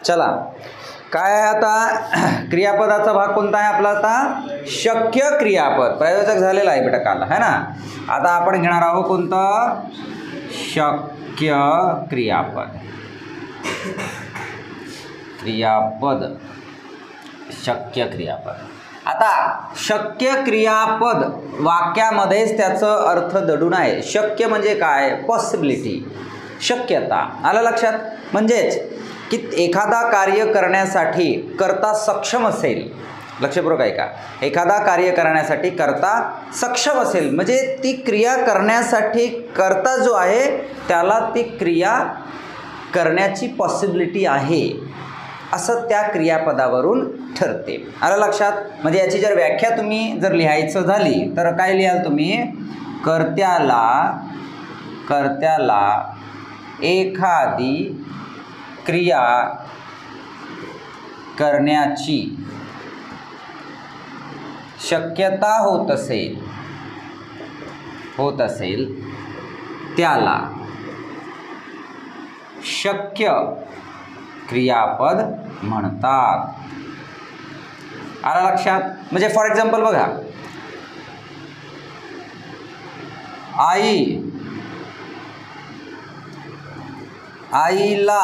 चला, काय आहे आता क्रियापदाचा भाग कोणता आहे आपला आता? शक्य क्रियापद. प्रयोजक झालेला आहे बेटा काल, है ना. आता आपण घेणार आहोत कोणतं? शक्य क्रियापद. क्रियापद, शक्य क्रियापद. आता शक्य क्रियापद वाक्यामध्येच त्याचं अर्थ दडून आहे. शक्य म्हणजे काय? पॉसिबिलिटी, शक्यता. आलं लक्षात? म्हणजेच की एखादा कार्य करण्यासाठी कर्ता सक्षम असेल. लक्षपूर्वक ऐका. एखादा कार्य करण्यासाठी कर्ता सक्षम असेल म्हणजे ती क्रिया करण्यासाठी कर्ता जो आहे त्याला ती क्रिया करण्याची पॉसिबिलिटी आहे असं त्या क्रियापदावरून ठरते. आलं लक्षात? म्हणजे याची जर व्याख्या तुम्ही जर लिहायचं झाली तर काय लिहाल तुम्ही? कर्त्याला एखादी क्रिया करण्याची शक्यता होत असेल त्याला शक्य क्रियापद म्हणतात. आलं लक्षात? म्हणजे फॉर एक्झाम्पल बघा, आईला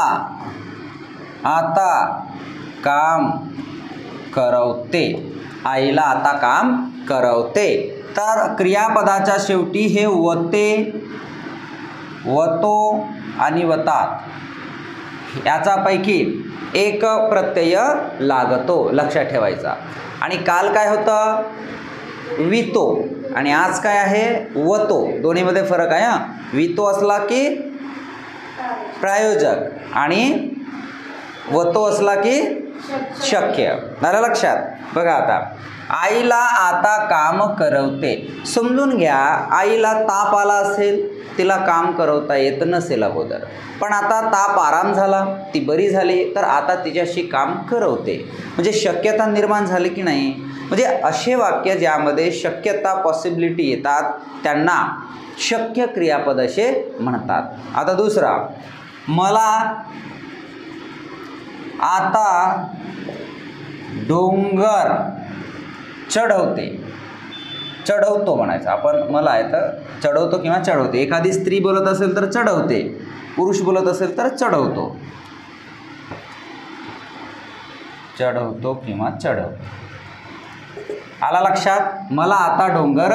आता काम करवते. आईला आता काम करवते. तर क्रियापदाच्या शेवटी हे वते, वतो आणि वतात याचापैकी एक प्रत्यय लागतो. लक्षात ठेवायचा. आणि काल काय होतं? वितो. आणि आज काय आहे? वतो. दोन्हीमध्ये फरक आहे हां. वितो असला की प्रायोजक आणि वतो असला की शक्य. आलं लक्षात? बघा आता, आईला आता काम करवते. समजून घ्या, आईला ताप आला असेल, तिला काम करवता येत नसेल अगोदर, पण आता ताप आराम झाला, ती बरी झाली, तर आता तिच्याशी काम करवते. म्हणजे शक्यता निर्माण झाली की नाही? म्हणजे असे वाक्य ज्यामध्ये शक्यता, पॉसिबिलिटी येतात त्यांना शक्य क्रियापद असे म्हणतात. आता दुसरा, मला आता डोंगर चढवतो म्हणायचं आपण. मला आहे तर चढवतो किंवा चढवते. एखादी स्त्री बोलत असेल तर चढवते, पुरुष बोलत असेल तर चढवतो किंवा चढवतो. आला लक्षात? मला आता डोंगर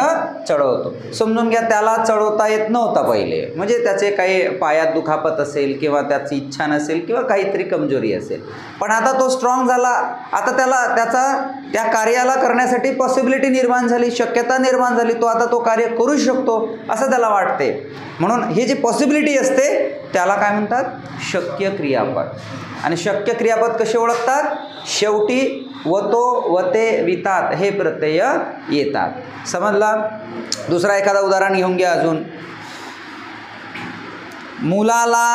चढवतो. समजून घ्या, त्याला चढवता येत नव्हता पहिले, म्हणजे त्याचे काही पायात दुखापत असेल किंवा त्याची इच्छा नसेल किंवा काहीतरी कमजोरी असेल, पण आता तो स्ट्रॉंग झाला. आता त्याला त्या कार्याला करण्यासाठी पॉसिबिलिटी निर्माण झाली, शक्यता निर्माण झाली. तो आता तो कार्य करू शकतो असं त्याला वाटते. म्हणून ही जी पॉसिबिलिटी असते त्याला काय म्हणतात? शक्य क्रियापद. आणि शक्य क्रियापद कसे ओळखतात? शेवटी वतो, वते, वितात हे प्रत्यय येतात. समजला? दुसरा एखादा उदाहरण घेऊन घ्या अजून. मुलाला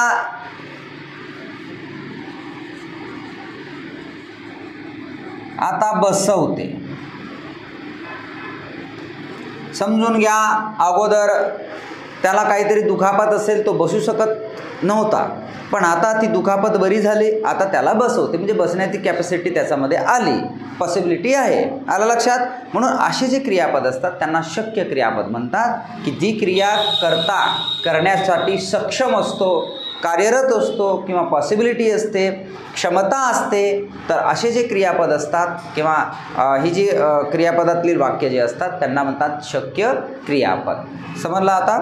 आता बसवते. समजून घ्या, अगोदर त्याला काहीतरी दुखापत असेल, तो बसू शकत नव्हता, पण आता ती दुखापत बरी झाली, आता त्याला बसवते. म्हणजे बसण्याची कॅपॅसिटी त्याच्यामध्ये आली, पॉसिबिलिटी आहे. आलं लक्षात? म्हणून असे जे क्रियापद असतात त्यांना शक्य क्रियापद म्हणतात, की जी क्रिया करता करण्यासाठी सक्षम असतो, कार्यरत असतो किंवा पॉसिबिलिटी असते, क्षमता असते. तर असे जे क्रियापद असतात किंवा ही जी क्रियापदातील वाक्य जे असतात त्यांना म्हणतात शक्य क्रियापद. समजलं आता?